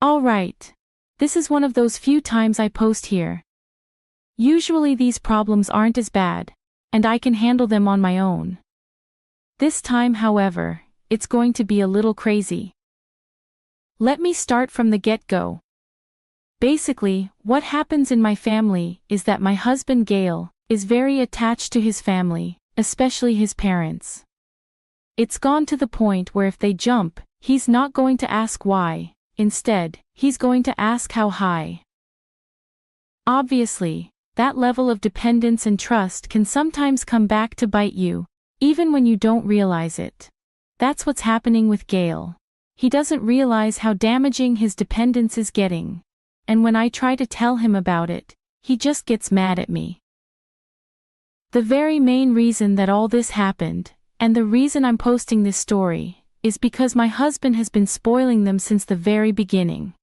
Alright. This is one of those few times I post here. Usually these problems aren't as bad, and I can handle them on my own. This time, however, it's going to be a little crazy. Let me start from the get-go. Basically, what happens in my family is that my husband Gail is very attached to his family, especially his parents. It's gone to the point where if they jump, he's not going to ask why, instead, he's going to ask how high. Obviously, that level of dependence and trust can sometimes come back to bite you, even when you don't realize it. That's what's happening with Gail. He doesn't realize how damaging his dependence is getting. And when I try to tell him about it, he just gets mad at me. The very main reason that all this happened, and the reason I'm posting this story, is because my husband has been spoiling them since the very beginning.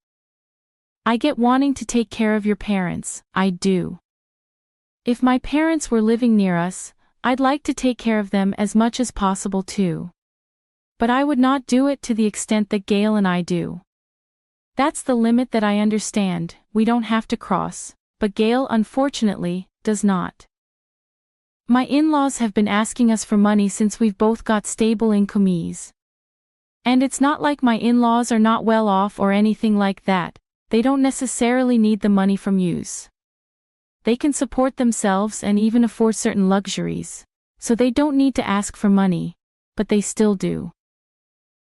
I get wanting to take care of your parents, I do. If my parents were living near us, I'd like to take care of them as much as possible too. But I would not do it to the extent that Gail and I do. That's the limit that I understand, we don't have to cross, but Gail unfortunately does not. My in-laws have been asking us for money since we've both got stable incomes. And it's not like my in-laws are not well off or anything like that, they don't necessarily need the money from yous. They can support themselves and even afford certain luxuries, so they don't need to ask for money, but they still do.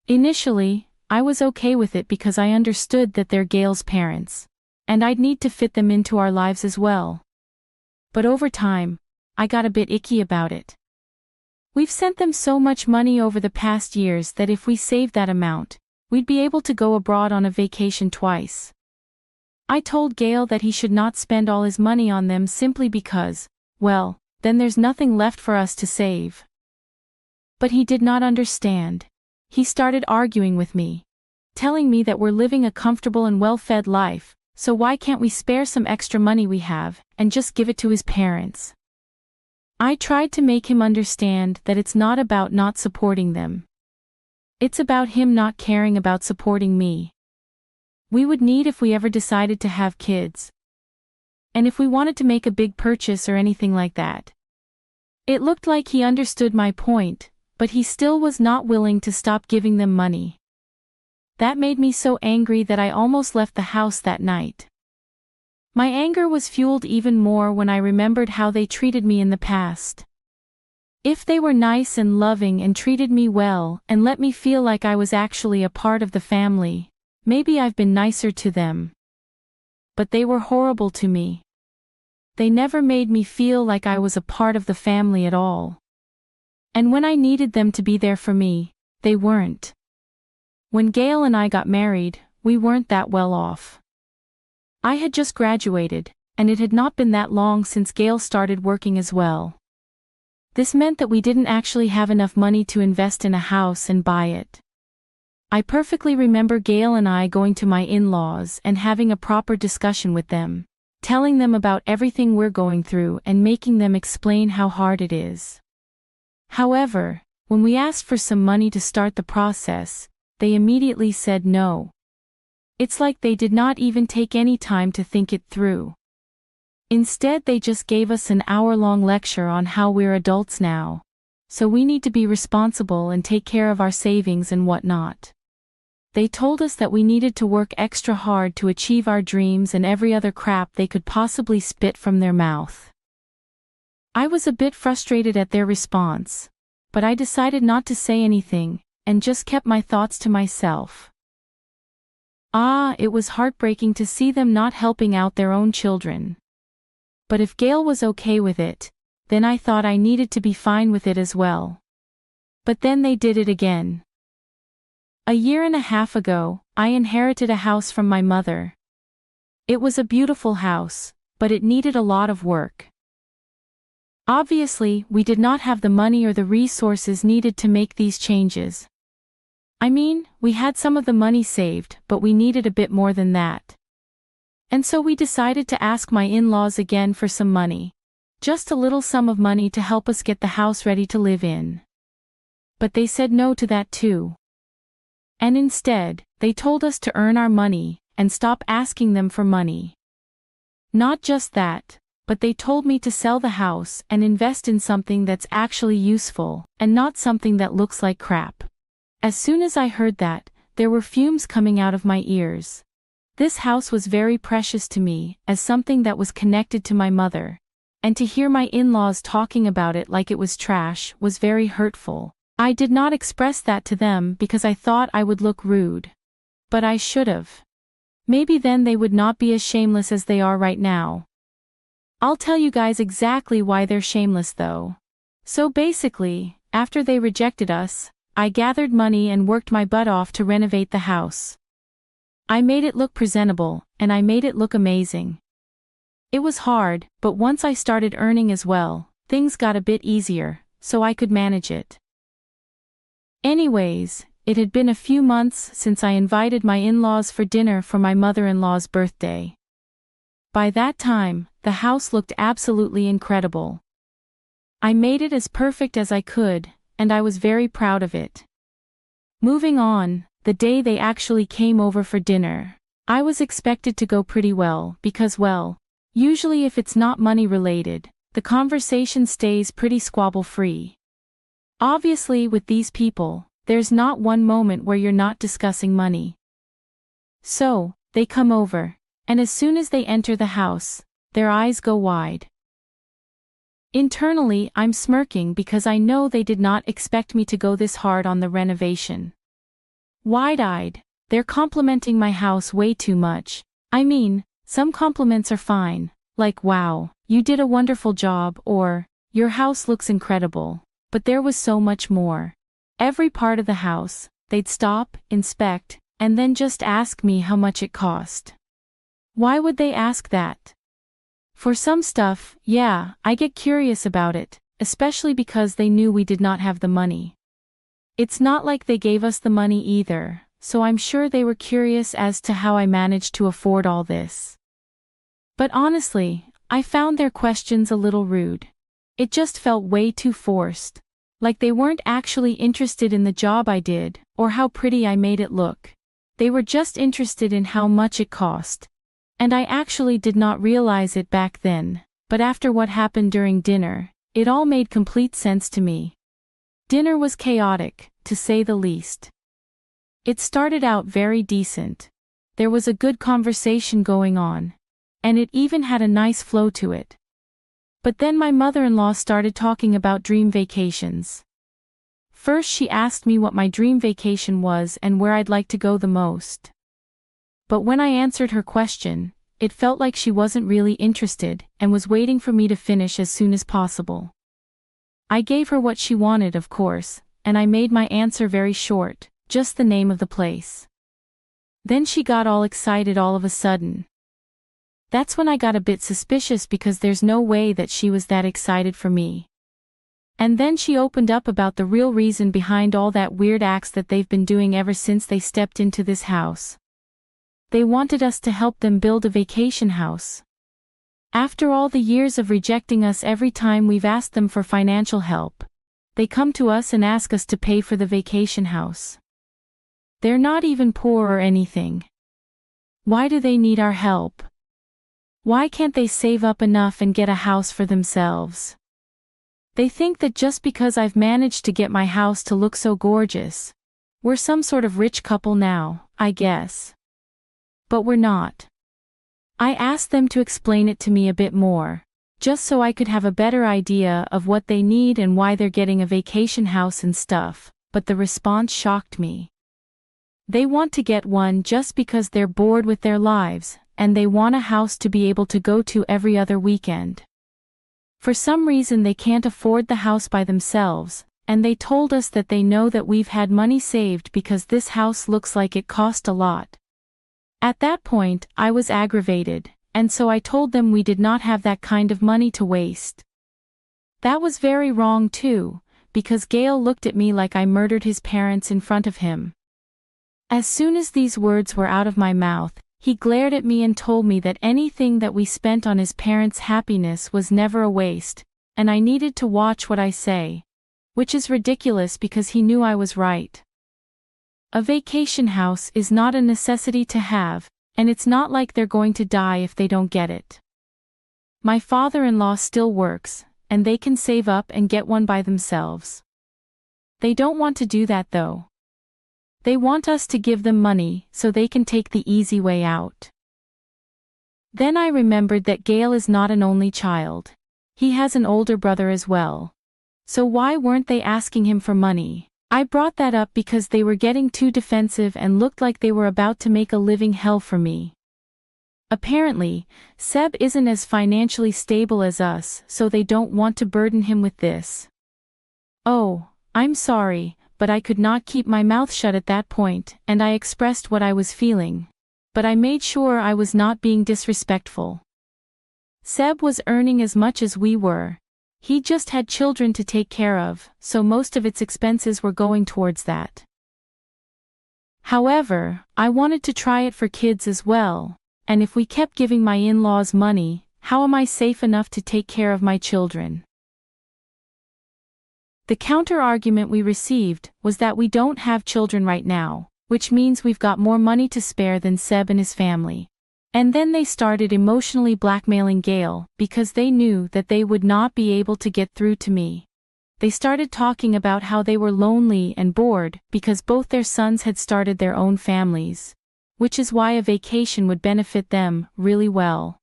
Initially, I was okay with it because I understood that they're Gail's parents, and I'd need to fit them into our lives as well. But over time, I got a bit icky about it. We've sent them so much money over the past years that if we saved that amount, we'd be able to go abroad on a vacation twice. I told Gail that he should not spend all his money on them simply because, well, then there's nothing left for us to save. But he did not understand. He started arguing with me, telling me that we're living a comfortable and well-fed life, so why can't we spare some extra money we have, and just give it to his parents? I tried to make him understand that it's not about not supporting them. It's about him not caring about supporting me. We would need if we ever decided to have kids. And if we wanted to make a big purchase or anything like that. It looked like he understood my point, but he still was not willing to stop giving them money. That made me so angry that I almost left the house that night. My anger was fueled even more when I remembered how they treated me in the past. If they were nice and loving and treated me well and let me feel like I was actually a part of the family, maybe I've been nicer to them. But they were horrible to me. They never made me feel like I was a part of the family at all. And when I needed them to be there for me, they weren't. When Gail and I got married, we weren't that well off. I had just graduated, and it had not been that long since Gail started working as well. This meant that we didn't actually have enough money to invest in a house and buy it. I perfectly remember Gail and I going to my in-laws and having a proper discussion with them, telling them about everything we're going through and making them explain how hard it is. However, when we asked for some money to start the process, they immediately said no. It's like they did not even take any time to think it through. Instead, they just gave us an hour-long lecture on how we're adults now, so we need to be responsible and take care of our savings and whatnot. They told us that we needed to work extra hard to achieve our dreams and every other crap they could possibly spit from their mouth. I was a bit frustrated at their response, but I decided not to say anything, and just kept my thoughts to myself. It was heartbreaking to see them not helping out their own children. But if Gail was okay with it, then I thought I needed to be fine with it as well. But then they did it again. A year and a half ago, I inherited a house from my mother. It was a beautiful house, but it needed a lot of work. Obviously, we did not have the money or the resources needed to make these changes. I mean, we had some of the money saved, but we needed a bit more than that. And so we decided to ask my in-laws again for some money. Just a little sum of money to help us get the house ready to live in. But they said no to that too. And instead, they told us to earn our money, and stop asking them for money. Not just that, but they told me to sell the house and invest in something that's actually useful, and not something that looks like crap. As soon as I heard that, there were fumes coming out of my ears. This house was very precious to me, as something that was connected to my mother. And to hear my in-laws talking about it like it was trash was very hurtful. I did not express that to them because I thought I would look rude. But I should've. Maybe then they would not be as shameless as they are right now. I'll tell you guys exactly why they're shameless though. So basically, after they rejected us, I gathered money and worked my butt off to renovate the house. I made it look presentable, and I made it look amazing. It was hard, but once I started earning as well, things got a bit easier, so I could manage it. Anyways, it had been a few months since I invited my in-laws for dinner for my mother-in-law's birthday. By that time, the house looked absolutely incredible. I made it as perfect as I could, and I was very proud of it. Moving on, the day they actually came over for dinner, I was expected to go pretty well because, well, usually if it's not money related, the conversation stays pretty squabble-free. Obviously with these people, there's not one moment where you're not discussing money. So, they come over, and as soon as they enter the house, their eyes go wide. Internally, I'm smirking because I know they did not expect me to go this hard on the renovation. Wide-eyed, they're complimenting my house way too much. I mean, some compliments are fine, like wow, you did a wonderful job, or your house looks incredible, but there was so much more. Every part of the house, they'd stop, inspect, and then just ask me how much it cost. Why would they ask that? For some stuff, yeah, I get curious about it, especially because they knew we did not have the money. It's not like they gave us the money either, so I'm sure they were curious as to how I managed to afford all this. But honestly, I found their questions a little rude. It just felt way too forced. Like they weren't actually interested in the job I did, or how pretty I made it look. They were just interested in how much it cost. And I actually did not realize it back then, but after what happened during dinner, it all made complete sense to me. Dinner was chaotic, to say the least. It started out very decent. There was a good conversation going on. And it even had a nice flow to it. But then my mother-in-law started talking about dream vacations. First she asked me what my dream vacation was and where I'd like to go the most. But when I answered her question, it felt like she wasn't really interested and was waiting for me to finish as soon as possible. I gave her what she wanted, of course, and I made my answer very short, just the name of the place. Then she got all excited all of a sudden. That's when I got a bit suspicious because there's no way that she was that excited for me. And then she opened up about the real reason behind all that weird acts that they've been doing ever since they stepped into this house. They wanted us to help them build a vacation house. After all the years of rejecting us every time we've asked them for financial help, they come to us and ask us to pay for the vacation house. They're not even poor or anything. Why do they need our help? Why can't they save up enough and get a house for themselves? They think that just because I've managed to get my house to look so gorgeous, we're some sort of rich couple now, I guess. But we're not. I asked them to explain it to me a bit more, just so I could have a better idea of what they need and why they're getting a vacation house and stuff, but the response shocked me. They want to get one just because they're bored with their lives, and they want a house to be able to go to every other weekend. For some reason they can't afford the house by themselves, and they told us that they know that we've had money saved because this house looks like it cost a lot. At that point, I was aggravated, and so I told them we did not have that kind of money to waste. That was very wrong too, because Gail looked at me like I murdered his parents in front of him. As soon as these words were out of my mouth, he glared at me and told me that anything that we spent on his parents' happiness was never a waste, and I needed to watch what I say. Which is ridiculous because he knew I was right. A vacation house is not a necessity to have, and it's not like they're going to die if they don't get it. My father-in-law still works, and they can save up and get one by themselves. They don't want to do that though. They want us to give them money so they can take the easy way out. Then I remembered that Gail is not an only child. He has an older brother as well. So why weren't they asking him for money? I brought that up because they were getting too defensive and looked like they were about to make a living hell for me. Apparently, Seb isn't as financially stable as us, so they don't want to burden him with this. Oh, I'm sorry, but I could not keep my mouth shut at that point, and I expressed what I was feeling. But I made sure I was not being disrespectful. Seb was earning as much as we were. He just had children to take care of, so most of its expenses were going towards that. However, I wanted to try it for kids as well, and if we kept giving my in-laws money, how am I safe enough to take care of my children? The counter-argument we received was that we don't have children right now, which means we've got more money to spare than Seb and his family. And then they started emotionally blackmailing Gail because they knew that they would not be able to get through to me. They started talking about how they were lonely and bored because both their sons had started their own families, which is why a vacation would benefit them really well.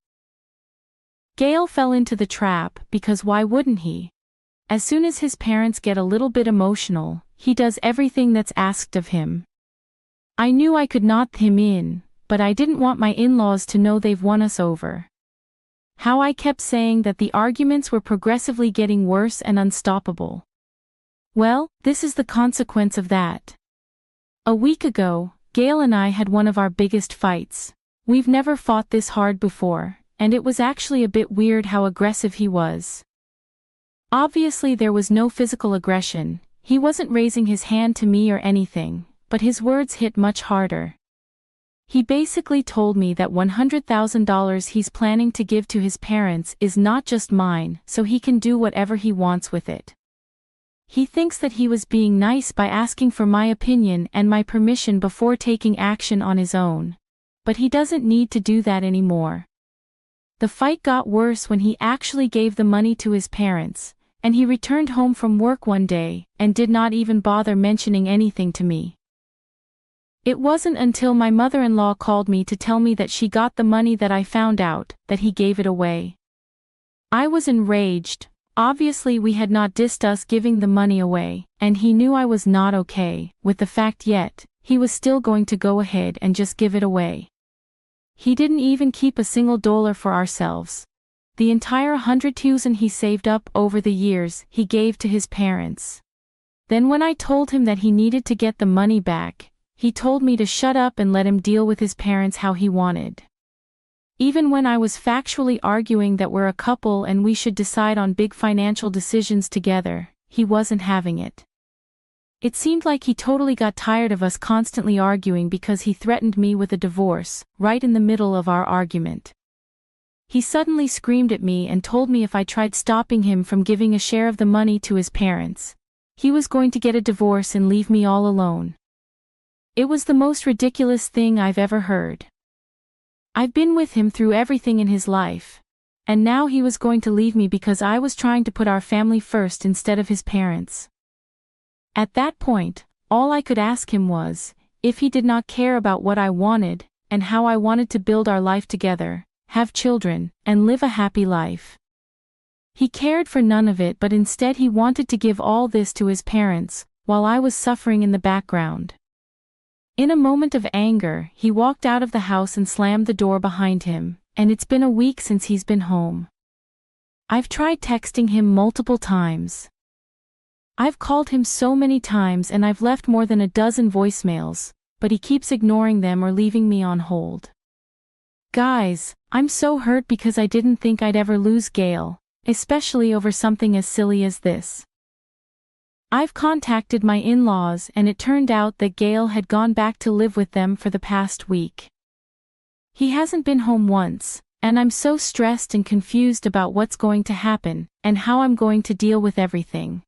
Gail fell into the trap because why wouldn't he? As soon as his parents get a little bit emotional, he does everything that's asked of him. I knew I could knock him in, but I didn't want my in-laws to know they've won us over. How I kept saying that the arguments were progressively getting worse and unstoppable. Well, this is the consequence of that. A week ago, Gail and I had one of our biggest fights. We've never fought this hard before, and it was actually a bit weird how aggressive he was. Obviously there was no physical aggression, he wasn't raising his hand to me or anything, but his words hit much harder. He basically told me that $100,000 he's planning to give to his parents is not just mine, so he can do whatever he wants with it. He thinks that he was being nice by asking for my opinion and my permission before taking action on his own. But he doesn't need to do that anymore. The fight got worse when he actually gave the money to his parents, and he returned home from work one day and did not even bother mentioning anything to me. It wasn't until my mother-in-law called me to tell me that she got the money that I found out that he gave it away. I was enraged. Obviously we had not dissed us giving the money away, and he knew I was not okay with the fact yet, he was still going to go ahead and just give it away. He didn't even keep a single dollar for ourselves. The entire $100,000 he saved up over the years he gave to his parents. Then when I told him that he needed to get the money back, he told me to shut up and let him deal with his parents how he wanted. Even when I was factually arguing that we're a couple and we should decide on big financial decisions together, he wasn't having it. It seemed like he totally got tired of us constantly arguing because he threatened me with a divorce, right in the middle of our argument. He suddenly screamed at me and told me if I tried stopping him from giving a share of the money to his parents, he was going to get a divorce and leave me all alone. It was the most ridiculous thing I've ever heard. I've been with him through everything in his life, and now he was going to leave me because I was trying to put our family first instead of his parents. At that point, all I could ask him was, if he did not care about what I wanted, and how I wanted to build our life together, have children, and live a happy life. He cared for none of it, but instead he wanted to give all this to his parents, while I was suffering in the background. In a moment of anger, he walked out of the house and slammed the door behind him, and it's been a week since he's been home. I've tried texting him multiple times. I've called him so many times and I've left more than a dozen voicemails, but he keeps ignoring them or leaving me on hold. Guys, I'm so hurt because I didn't think I'd ever lose Gail, especially over something as silly as this. I've contacted my in-laws and it turned out that Gail had gone back to live with them for the past week. He hasn't been home once, and I'm so stressed and confused about what's going to happen, and how I'm going to deal with everything.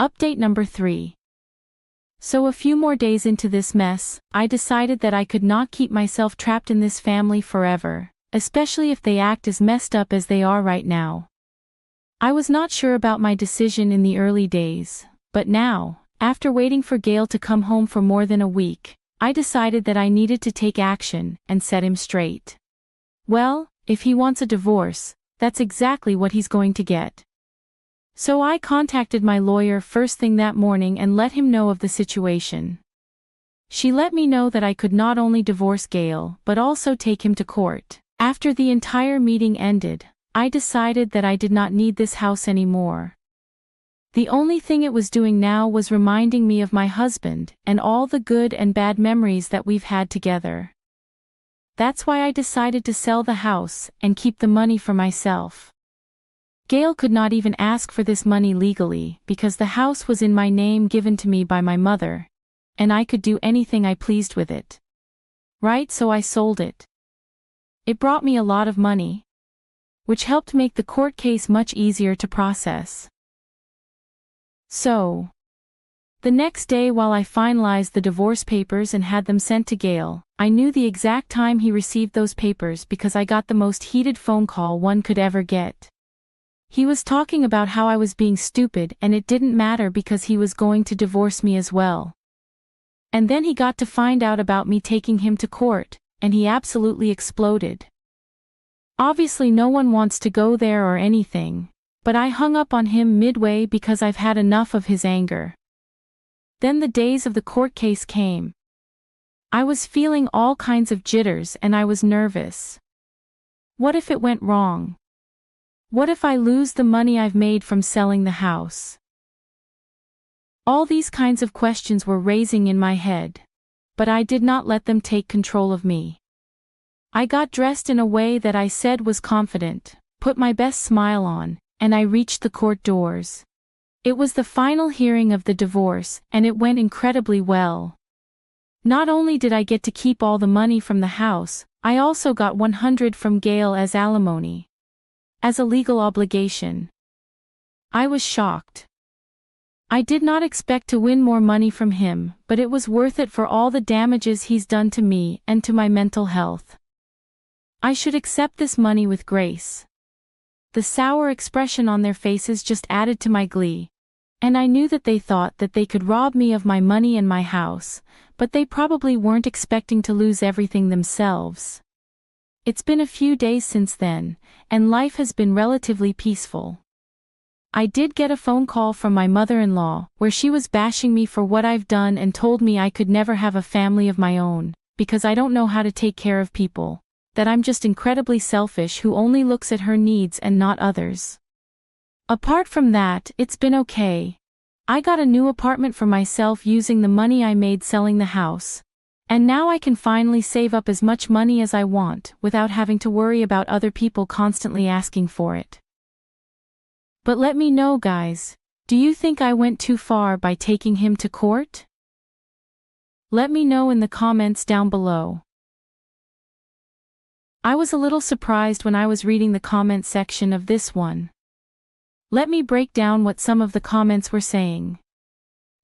Update number 3. So a few more days into this mess, I decided that I could not keep myself trapped in this family forever, especially if they act as messed up as they are right now. I was not sure about my decision in the early days, but now, after waiting for Gail to come home for more than a week, I decided that I needed to take action and set him straight. Well, if he wants a divorce, that's exactly what he's going to get. So I contacted my lawyer first thing that morning and let him know of the situation. She let me know that I could not only divorce Gail but also take him to court. After the entire meeting ended, I decided that I did not need this house anymore. The only thing it was doing now was reminding me of my husband and all the good and bad memories that we've had together. That's why I decided to sell the house and keep the money for myself. Gail could not even ask for this money legally because the house was in my name given to me by my mother, and I could do anything I pleased with it. Right, so I sold it. It brought me a lot of money, which helped make the court case much easier to process. So, the next day while I finalized the divorce papers and had them sent to Gail, I knew the exact time he received those papers because I got the most heated phone call one could ever get. He was talking about how I was being stupid and it didn't matter because he was going to divorce me as well. And then he got to find out about me taking him to court, and he absolutely exploded. Obviously no one wants to go there or anything, but I hung up on him midway because I've had enough of his anger. Then the days of the court case came. I was feeling all kinds of jitters and I was nervous. What if it went wrong? What if I lose the money I've made from selling the house? All these kinds of questions were raising in my head, but I did not let them take control of me. I got dressed in a way that I said was confident, put my best smile on, and I reached the court doors. It was the final hearing of the divorce, and it went incredibly well. Not only did I get to keep all the money from the house, I also got $100 from Gail as alimony. As a legal obligation. I was shocked. I did not expect to win more money from him, but it was worth it for all the damages he's done to me and to my mental health. I should accept this money with grace. The sour expression on their faces just added to my glee. And I knew that they thought that they could rob me of my money and my house, but they probably weren't expecting to lose everything themselves. It's been a few days since then, and life has been relatively peaceful. I did get a phone call from my mother-in-law, where she was bashing me for what I've done and told me I could never have a family of my own, because I don't know how to take care of people, that I'm just incredibly selfish who only looks at her needs and not others. Apart from that, it's been okay. I got a new apartment for myself using the money I made selling the house. And now I can finally save up as much money as I want without having to worry about other people constantly asking for it. But let me know, guys, do you think I went too far by taking him to court? Let me know in the comments down below. I was a little surprised when I was reading the comment section of this one. Let me break down what some of the comments were saying.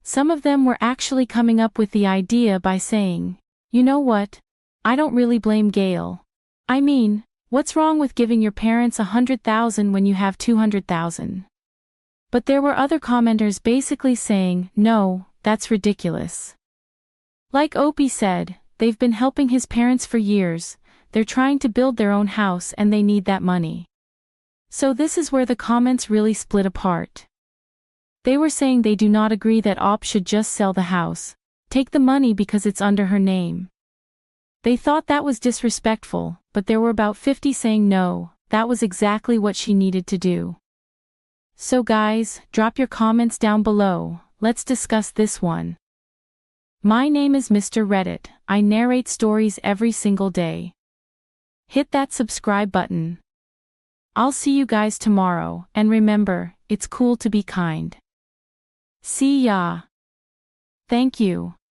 Some of them were actually coming up with the idea by saying, you know what? I don't really blame Gail. I mean, what's wrong with giving your parents $100,000 when you have $200,000? But there were other commenters basically saying, no, that's ridiculous. Like Opie said, they've been helping his parents for years, they're trying to build their own house and they need that money. So this is where the comments really split apart. They were saying they do not agree that Op should just sell the house, take the money because it's under her name. They thought that was disrespectful, but there were about 50 saying no, that was exactly what she needed to do. So guys, drop your comments down below, let's discuss this one. My name is Mr. Reddit, I narrate stories every single day. Hit that subscribe button. I'll see you guys tomorrow, and remember, it's cool to be kind. See ya. Thank you.